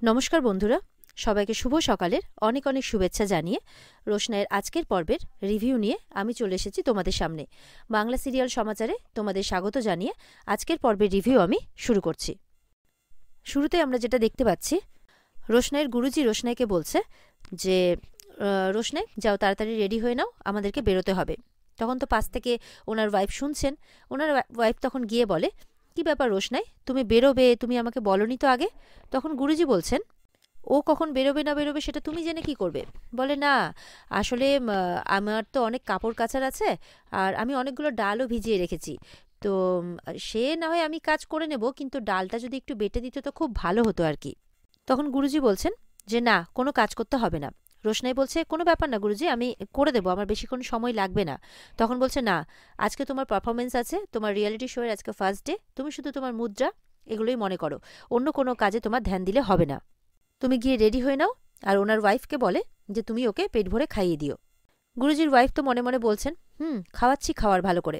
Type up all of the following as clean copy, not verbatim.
নমস্কার বন্ধুরা, সবাইকে শুভ সকালের অনেক অনেক শুভেচ্ছা জানিয়ে রোশনাইয়ের আজকের পর্বের রিভিউ নিয়ে আমি চলে এসেছি তোমাদের সামনে। বাংলা সিরিয়াল সমাচারে তোমাদের স্বাগত জানিয়ে আজকের পর্বের রিভিউ আমি শুরু করছি। শুরুতে আমরা যেটা দেখতে পাচ্ছি, রোশনাইয়ের গুরুজি রোশনাইকে বলছে যে রোশনাই যাও, তাড়াতাড়ি রেডি হয়ে নাও, আমাদেরকে বেরোতে হবে। তখন তো পাশ থেকে ওনার ওয়াইফ শুনছেন। ওনার ওয়াইফ তখন গিয়ে বলে, কি ব্যাপার রোশনাই, তুমি বেরোবে, তুমি আমাকে বলনি তো আগে। তখন গুরুজি বলছেন, ও কখন বেরোবে না বেরোবে সেটা তুমি জেনে কি করবে। বলে, না আসলে আমার তো অনেক কাপড় কাচার আছে, আর আমি অনেকগুলো ডালও ভিজিয়ে রেখেছি, তো সে না হয় আমি কাজ করে নেব, কিন্তু ডালটা যদি একটু বেটে দিত তো খুব ভালো হতো আর কি। তখন গুরুজি বলছেন যে না, কোনো কাজ করতে হবে না। রোশনাই বলছে, কোনো ব্যাপার না গুরুজি, আমি করে দেবো, আমার বেশিক্ষণ সময় লাগবে না। তখন বলছে, না আজকে তোমার পারফরমেন্স আছে, তোমার রিয়েলিটি শোয়ের আজকে ফার্স্ট ডে, তুমি শুধু তোমার মুদ্রা এগুলোই মনে করো, অন্য কোনো কাজে তোমার ধ্যান দিলে হবে না। তুমি গিয়ে রেডি হয়ে নাও। আর ওনার ওয়াইফকে বলে যে তুমি ওকে পেট ভরে খাইয়ে দিও। গুরুজির ওয়াইফ তো মনে মনে বলছেন, খাওয়াচ্ছি, খাওয়ার ভালো করে।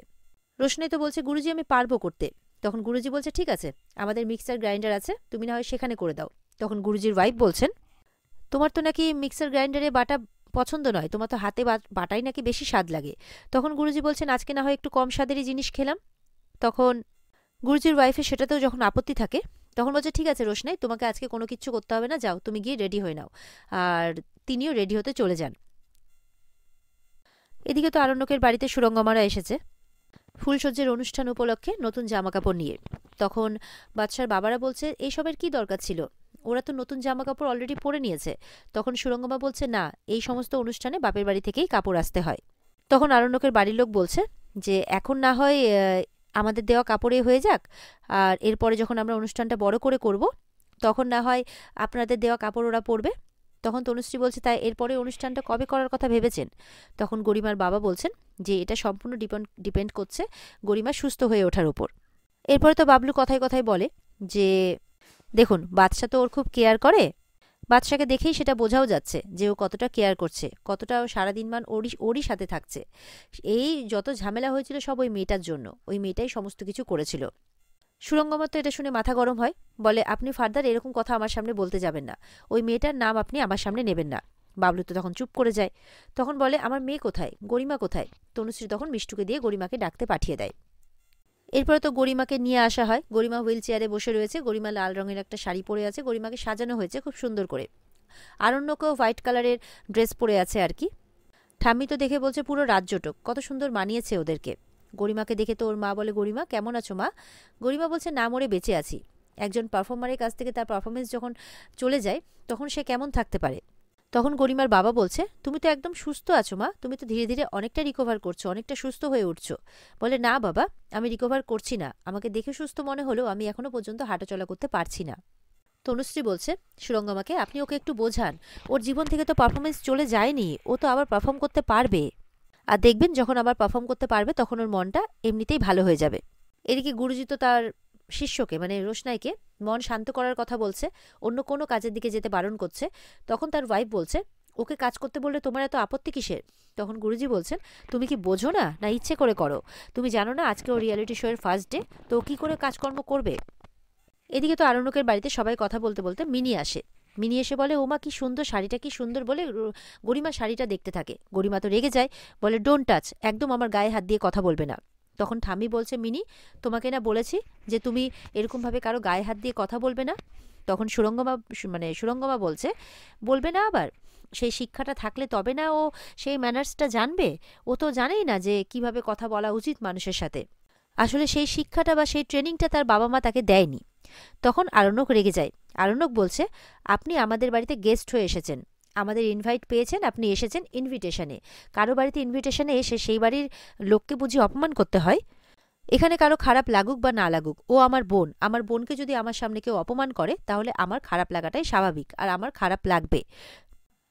রোশনাই তো বলছে, গুরুজি আমি পারবো করতে। তখন গুরুজি বলছে, ঠিক আছে, আমাদের মিক্সার গ্রাইন্ডার আছে, তুমি না হয় সেখানে করে দাও। তখন গুরুজির ওয়াইফ বলছেন, তোমার তো নাকি মিক্সার গ্রাইন্ডারে বাটা পছন্দ নয়, তোমার তো হাতে বাটাই নাকি বেশি স্বাদ লাগে। তখন গুরুজি বলছেন, আজকে না হয় একটু কম স্বাদেরই জিনিস খেলাম। তখন গুরুজির ওয়াইফের সেটাতেও যখন আপত্তি থাকে, তখন বলছে, ঠিক আছে রোশনাই, তোমাকে আজকে কোনো কিছু করতে হবে না, যাও তুমি গিয়ে রেডি হয়ে নাও। আর তিনিও রেডি হতে চলে যান। এদিকে তো আরণ্যকের বাড়িতে সুরঙ্গমারা এসেছে ফুলসজ্জের অনুষ্ঠান উপলক্ষে নতুন জামাকাপড় নিয়ে। তখন বাদশার বাবারা বলছে, এইসবের কি দরকার ছিল, ওরা তো নতুন জামাকাপড় অলরেডি পরে নিয়েছে। তখন সুরঙ্গমা বলছে, না, এই সমস্ত অনুষ্ঠানে বাপের বাড়ি থেকেই কাপড় আসতে হয়। তখন আরণ্যকের বাড়ির লোক বলছে যে এখন না হয় আমাদের দেওয়া কাপড়ে হয়ে যাক, আর এরপরে যখন আমরা অনুষ্ঠানটা বড় করে করব তখন না হয় আপনাদের দেওয়া কাপড় ওরা পরবে। তখন তনুশ্রী বলছে, তাই এরপরে অনুষ্ঠানটা কবে করার কথা ভেবেছেন? তখন গরিমার বাবা বলছেন যে এটা সম্পূর্ণ ডিপেন্ড করছে গরিমা সুস্থ হয়ে ওঠার উপর। এরপরে তো বাবলু কথায় কথায় বলে যে দেখুন, বাদশা তো ওর খুব কেয়ার করে, বাদশাকে দেখেই সেটা বোঝাও যাচ্ছে যে ও কতটা কেয়ার করছে, কতটা ও সারাদিন মান ওরই সাথে থাকছে। এই যত ঝামেলা হয়েছিল সব ওই মেয়েটার জন্য, ওই মেয়েটাই সমস্ত কিছু করেছিল। সুরঙ্গমার তো এটা শুনে মাথা গরম হয়, বলে, আপনি ফার্দার এরকম কথা আমার সামনে বলতে যাবেন না, ওই মেয়েটার নাম আপনি আমার সামনে নেবেন না। বাবলু তো তখন চুপ করে যায়। তখন বলে, আমার মেয়ে কোথায়, গরিমা কোথায়? তনুশ্রী তখন মিষ্টুকে দিয়ে গরিমাকে ডাকতে পাঠিয়ে দেয়। এরপরে তো গরিমাকে নিয়ে আসা হয়। গরিমা হুইল চেয়ারে বসে রয়েছে, গরিমা লাল রঙের একটা শাড়ি পরে আছে, গরিমাকে সাজানো হয়েছে খুব সুন্দর করে। আরণ্যকেও হোয়াইট কালারের ড্রেস পরে আছে আর কি। ঠাম্মি তো দেখে বলছে, পুরো রাজ্যটক কত সুন্দর মানিয়েছে ওদেরকে। গরিমাকে দেখে তো ওর মা বলে, গরিমা কেমন আছো মা? গরিমা বলছে, না মরে বেঁচে আছি। একজন পারফর্মারের কাছ থেকে তার পারফরমেন্স যখন চলে যায় তখন সে কেমন থাকতে পারে। তখন গরিমার বাবা বলছে, তুমি তো একদম সুস্থ আছো মা, তুমি তো ধীরে ধীরে অনেকটা রিকভার করছো, অনেকটা সুস্থ হয়ে উঠছো। বলে, না বাবা, আমি রিকভার করছি না, আমাকে দেখে সুস্থ মনে হলেও আমি এখনো পর্যন্ত হাঁটাচলা করতে পারছি না। তনুশ্রী বলছে, সুরঙ্গমাকে আপনি ওকে একটু বোঝান, ওর জীবন থেকে তো পারফরমেন্স চলে যায়নি, ও তো আবার পারফর্ম করতে পারবে। আর দেখবেন যখন আবার পারফর্ম করতে পারবে তখন ওর মনটা এমনিতেই ভালো হয়ে যাবে। এদিকে গুরুজি তো তার শিষ্যকে মানে রোশনাইকে মন শান্ত করার কথা বলছে, অন্য কোনো কাজের দিকে যেতে বারণ করছে। তখন তার ওয়াইফ বলছে, ওকে কাজ করতে বললে তোমার এত আপত্তি কিসের? তখন গুরুজি বলছেন, তুমি কি বোঝো না, না ইচ্ছে করে করো? তুমি জানো না আজকে ও রিয়েলিটি শোয়ের ফার্স্ট ডে, তো ও কী করে কাজকর্ম করবে? এদিকে তো আরণ্যকের বাড়িতে সবাই কথা বলতে বলতে মিনি আসে। মিনি এসে বলে, ওমা কি সুন্দর, শাড়িটা কি সুন্দর, বলে গরিমা শাড়িটা দেখতে থাকে। গরিমা তো রেগে যায়, বলে, ডোন্ট টাচ, একদম আমার গায়ে হাত দিয়ে কথা বলবে না। তখন ঠাম্মি বলছে, মিনি তোমাকে না বলেছি যে তুমি এরকমভাবে কারো গায়ে হাত দিয়ে কথা বলবে না? তখন সুরঙ্গমা বলছে, বলবে না আবার? সেই শিক্ষাটা থাকলে তবে না ও সেই ম্যানার্সটা জানবে, ও তো জানেই না যে কিভাবে কথা বলা উচিত মানুষের সাথে। আসলে সেই শিক্ষাটা বা সেই ট্রেনিংটা তার বাবা মা তাকে দেয়নি। তখন আরণ্যক রেগে যায়। আরণ্যক বলছে, আপনি আমাদের বাড়িতে গেস্ট হয়ে এসেছেন, আমাদের ইনভাইট পেয়েছেন, আপনি এসেছেন ইনভিটেশনে। কারো বাড়িতে ইনভিটেশনে এসে সেই বাড়ির লোককে বুঝি অপমান করতে হয়? এখানে কারো খারাপ লাগুক বা না লাগুক, ও আমার বোন, আমার বোনকে যদি আমার সামনে কেউ অপমান করে তাহলে আমার খারাপ লাগাটাই স্বাভাবিক, আর আমার খারাপ লাগবে।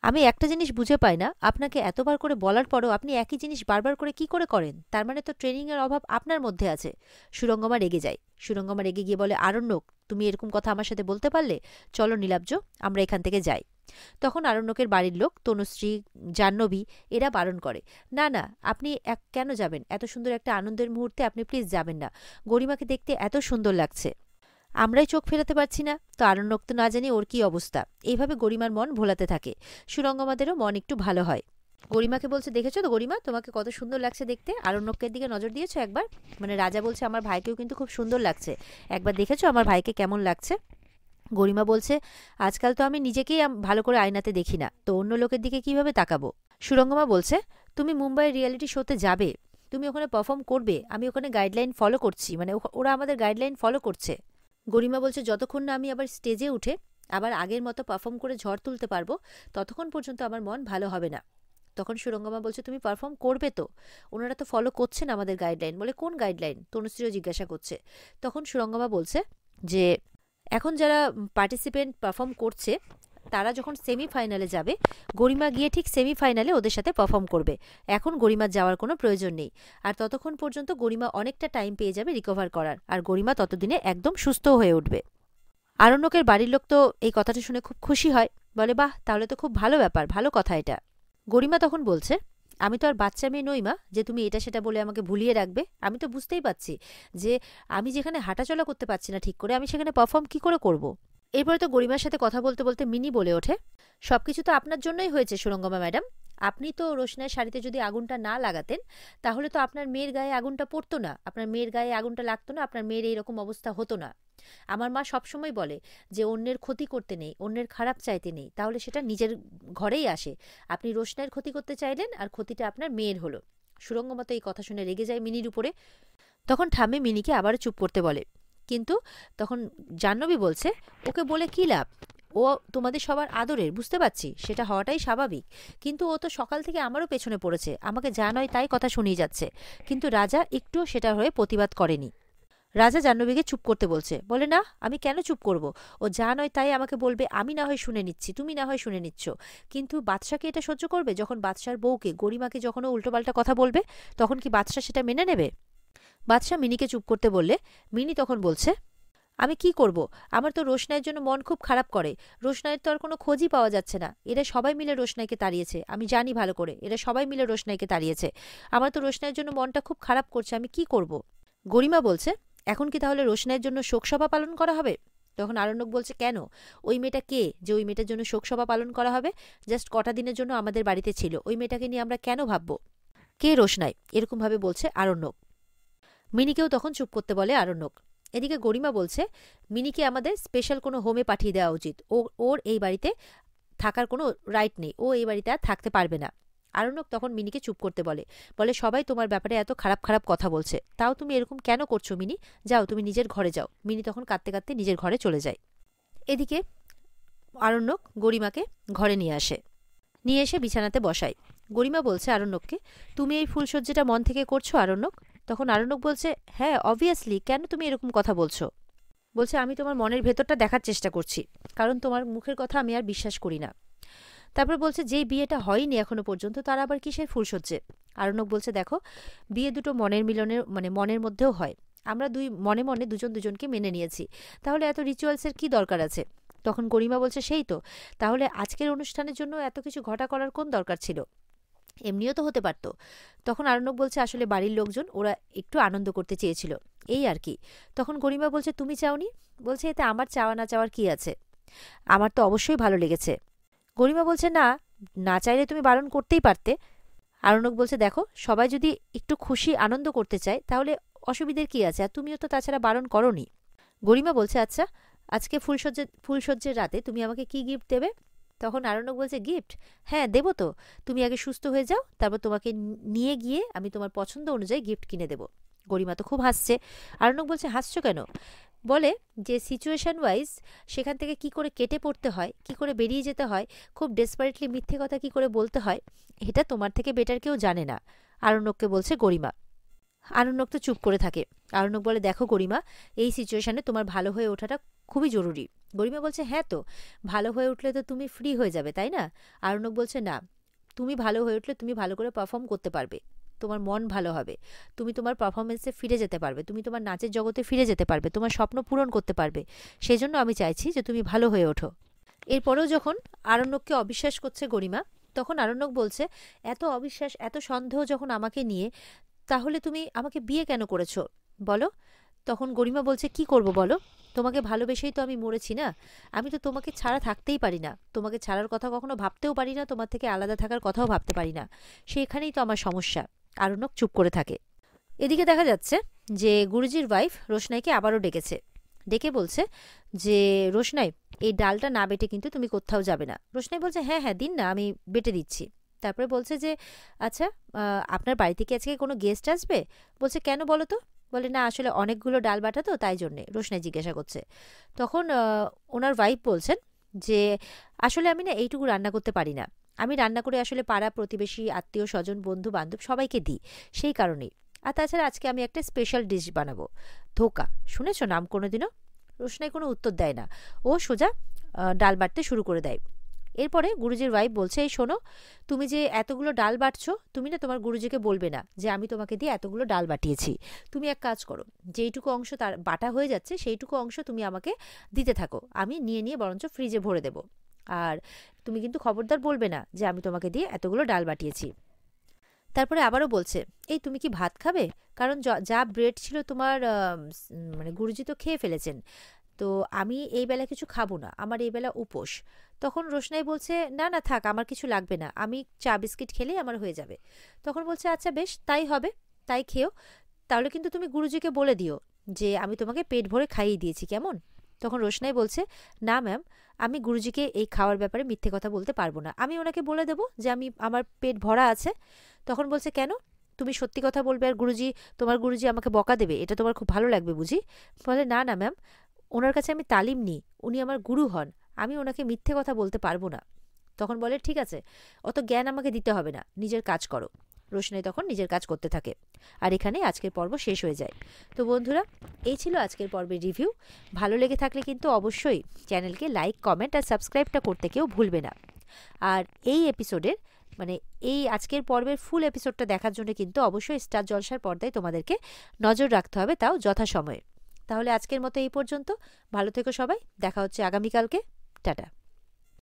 আমি একটা জিনিস বুঝে পাই না, আপনাকে এতবার করে বলার পরও আপনি একই জিনিস বারবার করে কি করে করেন? তার মানে তো ট্রেনিং এর অভাব আপনার মধ্যে আছে। সুরঙ্গমা রেগে যায়। সুরঙ্গমা রেগে গিয়ে বলে, আরণ্যক তুমি এরকম কথা আমার সাথে বলতে পারলে? চলো নীলাব্জ, আমরা এখান থেকে যাই। তখন আরণ্যকের বাড়ির লোক তনুশ্রী, জাহ্নবী এরা বারণ করে, না না, আপনি কেন যাবেন? এত সুন্দর একটা আনন্দের মুহূর্তে আপনি প্লিজ যাবেন না, গরিমাকে দেখতে এত সুন্দর লাগছে। আমরাই চোখ ফেরাতে পারছি না, তো আরণ্যক তো না জানি ওর কি অবস্থা। এইভাবে গরিমার মন ভোলাতে থাকে। সুরঙ্গমাদেরও মন একটু ভালো হয়। গরিমাকে বলছে, দেখেছো তো গরিমা, তোমাকে কত সুন্দর লাগছে দেখতে, আরণ্যকের দিকে নজর দিয়েছো একবার? মানে রাজা বলছে, আমার ভাইকেও কিন্তু খুব সুন্দর লাগছে, একবার দেখেছো আমার ভাইকে কেমন লাগছে? গরিমা বলছে, আজকাল তো আমি নিজেকেই ভালো করে আয়নাতে দেখি না, তো অন্য লোকের দিকে কিভাবে তাকাবো? সুরঙ্গমা বলছে, তুমি মুম্বাই রিয়েলিটি শোতে যাবে, তুমি ওখানে পারফর্ম করবে, আমি ওখানে গাইডলাইন ফলো করছি, মানে ওরা আমাদের গাইডলাইন ফলো করছে। গরিমা বলছে, যতক্ষণ না আমি আবার স্টেজে উঠে আবার আগের মতো পারফর্ম করে ঝড় তুলতে পারবো, ততক্ষণ পর্যন্ত আমার মন ভালো হবে না। তখন সুরঙ্গমা বলছে, তুমি পারফর্ম করবে তো? ওনারা তো ফলো করছেন আমাদের গাইডলাইন। বলে, কোন গাইডলাইন? তনুশ্রীও জিজ্ঞাসা করছে। তখন সুরঙ্গমা বলছে যে এখন যারা পার্টিসিপেন্ট পারফর্ম করছে তারা যখন সেমিফাইনালে যাবে, গরিমা গিয়ে ঠিক সেমিফাইনালে ওদের সাথে পারফর্ম করবে। এখন গরিমার যাওয়ার কোনো প্রয়োজন নেই। আর ততক্ষণ পর্যন্ত গরিমা অনেকটা টাইম পেয়ে যাবে রিকভার করার, আর গরিমা ততদিনে একদম সুস্থ হয়ে উঠবে। আরণ্যকের বাড়ির লোক তো এই কথাটা শুনে খুব খুশি হয়, বলে, বাহ, তাহলে তো খুব ভালো ব্যাপার, ভালো কথা এটা। গরিমা তখন বলছে, আমি তো আর বাচ্চা মেয়ে নই মা, যে তুমি এটা সেটা বলে আমাকে ভুলিয়ে রাখবে। আমি তো বুঝতেই পারছি যে আমি যেখানে হাঁটাচলা করতে পারছি না ঠিক করে, আমি সেখানে পারফর্ম কি করে করব। এরপরে তো গরিমার সাথে কথা বলতে বলতে মিনি বলে ওঠে, সবকিছু তো আপনার জন্যই হয়েছে সুরঙ্গমা ম্যাডাম। আপনি তো রোশনার শাড়িতে যদি আগুনটা না লাগাতেন, তাহলে তো আপনার মেয়ের গায়ে আগুনটা পড়তো না, আপনার মেয়ের গায়ে আগুনটা লাগতো না, আপনার মেয়ের এইরকম অবস্থা হতো না। আমার মা সবসময় বলে যে অন্যের ক্ষতি করতে নেই, অন্যের খারাপ চাইতে নেই, তাহলে সেটা নিজের ঘরেই আসে। আপনি রোশনার ক্ষতি করতে চাইলেন, আর ক্ষতিটা আপনার মেয়ের হলো। সুরঙ্গমা তো এই কথা শুনে রেগে যায় মিনির উপরে। তখন ঠাম্মি মিনিকে আবারও চুপ করতে বলে, কিন্তু তখন জাহ্নবী বলছে, ওকে বলে কি লাভ? ও তোমাদের সবার আদরের, বুঝতে পারছি, সেটা হওয়াটাই স্বাভাবিক, কিন্তু ও তো সকাল থেকে আমারও পেছনে পড়েছে, আমাকে যা নয় তাই কথা শুনিয়ে যাচ্ছে। কিন্তু রাজা একটুও সেটা হয়ে প্রতিবাদ করেনি। রাজা জাহ্নবীকে চুপ করতে বলছে, বলে, না, আমি কেন চুপ করব? ও যা নয় তাই আমাকে বলবে, আমি না হয় শুনে নিচ্ছি, তুমি না হয় শুনে নিচ্ছ, কিন্তু বাদশাকে এটা সহ্য করবে? যখন বাদশার বউকে, গরিমাকে যখন ও উল্টোপাল্টা কথা বলবে, তখন কি বাদশা সেটা মেনে নেবে? বাদশা মিনিকে চুপ করতে বললে মিনি তখন বলছে, আমি কি করব? আমার তো রোশনাইয়ের জন্য মন খুব খারাপ করে। রোশনাইয়ের তো আর কোনো খোঁজই পাওয়া যাচ্ছে না। এরা সবাই মিলে রোশনাইকে তাড়িয়েছে, আমি জানি ভালো করে, এরা সবাই মিলে রোশনাইকে তাড়িয়েছে। আমার তো রোশনাইয়ের জন্য মনটা খুব খারাপ করছে, আমি কি করব? গরিমা বলছে, এখন কি তাহলে রোশনাইয়ের জন্য শোকসভা পালন করা হবে? তখন আরণ্যক বলছে, কেন? ওই মেয়েটা কে যে ওই মেয়েটার জন্য শোকসভা পালন করা হবে? জাস্ট কটা দিনের জন্য আমাদের বাড়িতে ছিল, ওই মেয়েটাকে নিয়ে আমরা কেন ভাববো? কে রোশনাই? এরকম ভাবে বলছে আরণ্যক। মিনিকেও তখন চুপ করতে বলে আরণ্যক। এদিকে গরিমা বলছে, মিনিকে আমাদের স্পেশাল কোনো হোমে পাঠিয়ে দেওয়া উচিত। ওর এই বাড়িতে থাকার কোনো রাইট নেই, ও এই বাড়িতে আর থাকতে পারবে না। আরণ্যক তখন মিনিকে চুপ করতে বলে, সবাই তোমার ব্যাপারে এত খারাপ খারাপ কথা বলছে, তাও তুমি এরকম কেন করছো মিনি? যাও, তুমি নিজের ঘরে যাও। মিনি তখন কাঁদতে কাঁদতে নিজের ঘরে চলে যায়। এদিকে আরণ্যক গরিমাকে ঘরে নিয়ে আসে, নিয়ে এসে বিছানাতে বসায়। গরিমা বলছে আরণ্যককে, তুমি এই ফুলসজ্জাটা মন থেকে করছো আরণ্যক? তখন আরণ্যক বলছে, হ্যাঁ, অবভিয়াসলি, কেন তুমি এরকম কথা বলছো? বলছে, আমি তোমার মনের ভেতরটা দেখার চেষ্টা করছি, কারণ তোমার মুখের কথা আমি আর বিশ্বাস করি না। তারপর বলছে, যেই বিয়েটা হয়নি এখনো পর্যন্ত, তার আবার কিসের ফুলসজ্জে? আরণ্যক বলছে, দেখো, বিয়ে দুটো মনের মিলনের, মানে মনের মধ্যেও হয়। আমরা দুই মনে মনে দুজন দুজনকে মেনে নিয়েছি, তাহলে এত রিচুয়ালসের কি দরকার আছে? তখন গরিমা বলছে, সেই তো, তাহলে আজকের অনুষ্ঠানের জন্য এত কিছু ঘটা করার কোন দরকার ছিল? এমনিও তো হতে পারতো। তখন আরণ্যক বলছে, আসলে বাড়ির লোকজন ওরা একটু আনন্দ করতে চেয়েছিল, এই আর কি। তখন গরিমা বলছে, তুমি চাওনি? বলছে, এতে আমার চাওয়া না চাওয়ার কি আছে? আমার তো অবশ্যই ভালো লেগেছে। গরিমা বলছে, না, না চাইলে তুমি বারণ করতেই পারতে। আরণ্যক বলছে, দেখো, সবাই যদি একটু খুশি আনন্দ করতে চায় তাহলে অসুবিধের কি আছে, আর তুমিও তো তাছাড়া বারণ করনি। গরিমা বলছে, আচ্ছা, আজকে ফুলসজ্জের রাতে তুমি আমাকে কি গিফট দেবে? তখন আরণ্যক বলছে, গিফট? হ্যাঁ, দেবো তো। তুমি আগে সুস্থ হয়ে যাও, তারপর তোমাকে নিয়ে গিয়ে আমি তোমার পছন্দ অনুযায়ী গিফট কিনে দেবো। গরিমা তো খুব হাসছে। আরণ্যক বলছে, হাসছো কেন? বলে যে সিচুয়েশন ওয়াইজ সেখান থেকে কি করে কেটে পড়তে হয়, কি করে বেরিয়ে যেতে হয়, খুব ডেসপারেটলি মিথ্যে কথা কি করে বলতে হয়, এটা তোমার থেকে বেটার কেউ জানে না। আরণ্যককে বলছে গরিমা। আরণ্যক তো চুপ করে থাকে। আরণ্যক বলে, দেখো গরিমা, এই সিচুয়েশনে তোমার ভালো হয়ে ওঠাটা খুবই জরুরি। গরিমা বলছে, হ্যাঁ, তো ভালো হয়ে উঠলে তো তুমি ফ্রি হয়ে যাবে, তাই না? আরণ্যক বলছে, না, তুমি ভালো হয়ে উঠলে তুমি ভালো করে পারফর্ম করতে পারবে, তোমার মন ভালো হবে, তুমি তোমার পারফরমেন্সে ফিরে যেতে পারবে, তুমি তোমার নাচের জগতে ফিরে যেতে পারবে, তোমার স্বপ্ন পূরণ করতে পারবে। সেই জন্য আমি চাইছি যে তুমি ভালো হয়ে ওঠো। এরপরেও যখন আরণ্যককে অবিশ্বাস করছে গরিমা, তখন আরণ্যক বলছে, এত অবিশ্বাস, এত সন্দেহ যখন আমাকে নিয়ে, তাহলে তুমি আমাকে বিয়ে কেন করেছো বলো? তখন গরিমা বলছে, কি করব বলো, তোমাকে ভালোবেসেই তো আমি মরেছি না, আমি তো তোমাকে ছাড়া থাকতেই পারি না, তোমাকে ছাড়ার কথা কখনো ভাবতেও পারি না, তোমার থেকে আলাদা থাকার কথাও ভাবতে পারি না, সেখানেই তো আমার সমস্যা। আরণ্যক চুপ করে থাকে। এদিকে দেখা যাচ্ছে যে গুরুজির ওয়াইফ রোশনাইকে আবারও ডেকেছে, ডেকে বলছে যে রোশনাই, এই ডালটা না বেটে কিন্তু তুমি কোথাও যাবে না। রোশনাই বলছে, হ্যাঁ হ্যাঁ দিন না, আমি বেটে দিচ্ছি। তারপরে বলছে যে আচ্ছা, আপনার বাড়ি থেকে আজকে কোনো গেস্ট আসবে? বলছে, কেন বলো তো? বলে, না আসলে অনেকগুলো ডাল বাটা তো, তাই জন্যে। রোশনাই জিজ্ঞাসা করছে। তখন ওনার ওয়াইফ বলছেন যে আসলে আমি না এইটুকু রান্না করতে পারি না, আমি রান্না করে আসলে পাড়া প্রতিবেশী আত্মীয় স্বজন বন্ধু বান্ধব সবাইকে দিই, সেই কারণেই। আর তাছাড়া আজকে আমি একটা স্পেশাল ডিশ বানাবো, ধোকা। শুনেছ নাম কোনোদিনও? রোশনাই কোনো উত্তর দেয় না, ও সোজা ডাল বাটতে শুরু করে দেয়। এরপরে গুরুজির ওয়াইফ বলছে, এই শোনো, তুমি যে এতগুলো ডাল বাটছো, তুমি না তোমার গুরুজিকে বলবে না যে আমি তোমাকে দিয়ে এতগুলো ডাল বাটিয়েছি। তুমি এক কাজ করো, যেইটুকু অংশ তার বাটা হয়ে যাচ্ছে সেইটুকু অংশ তুমি আমাকে দিতে থাকো, আমি নিয়ে নিয়ে বরঞ্চ ফ্রিজে ভরে দেবো। আর তুমি কিন্তু খবরদার বলবে না যে আমি তোমাকে দিয়ে এতগুলো ডাল বাটিয়েছি। তারপরে আবারও বলছে, এই তুমি কি ভাত খাবে? কারণ যা ব্রেড ছিল তোমার মানে গুরুজি তো খেয়ে ফেলেছেন, তো আমি এই বেলা কিছু খাবো না, আমার এই বেলা উপোস। তখন রোশনাই বলছে, না না থাক, আমার কিছু লাগবে না, আমি চা বিস্কিট খেলেই আমার হয়ে যাবে। তখন বলছে, আচ্ছা বেশ তাই হবে, তাই খেও। তাহলে কিন্তু তুমি গুরুজিকে বলে দিও যে আমি তোমাকে পেট ভরে খাইয়ে দিয়েছি, কেমন? তখন রোশনাই বলছে, না ম্যাম, আমি গুরুজিকে এই খাওয়ার ব্যাপারে মিথ্যে কথা বলতে পারবো না, আমি ওনাকে বলে দেবো যে আমার পেট ভরা আছে। তখন বলছে, কেন? তুমি সত্যি কথা বলবে আর তোমার গুরুজি আমাকে বকা দেবে, এটা তোমার খুব ভালো লাগবে বুঝি? বলে, না না ম্যাম, ওনার কাছে আমি তালিম নিই, উনি আমার গুরু হন, আমি ওনাকে মিথ্যে কথা বলতে পারবো না। তখন বলে, ঠিক আছে, অত জ্ঞান আমাকে দিতে হবে না, নিজের কাজ করো। রোশনাই তখন নিজের কাজ করতে থাকে। আর এখানে আজকের পর্ব শেষ হয়ে যায়। তো বন্ধুরা, এই ছিল আজকের পর্বের রিভিউ। ভালো লেগে থাকলে কিন্তু অবশ্যই চ্যানেলকে লাইক কমেন্ট আর সাবস্ক্রাইবটা করতে কেউ ভুলবে না। আর এই এপিসোডের মানে এই আজকের পর্বের ফুল এপিসোডটা দেখার জন্য কিন্তু অবশ্যই স্টার জলসার পর্দায় তোমাদেরকে নজর রাখতে হবে, তাও যথাসময়ে। তাহলে আজকের মতো এই পর্যন্ত। ভালো থেকো সবাই, দেখা হচ্ছে আগামীকালকে। টাটা।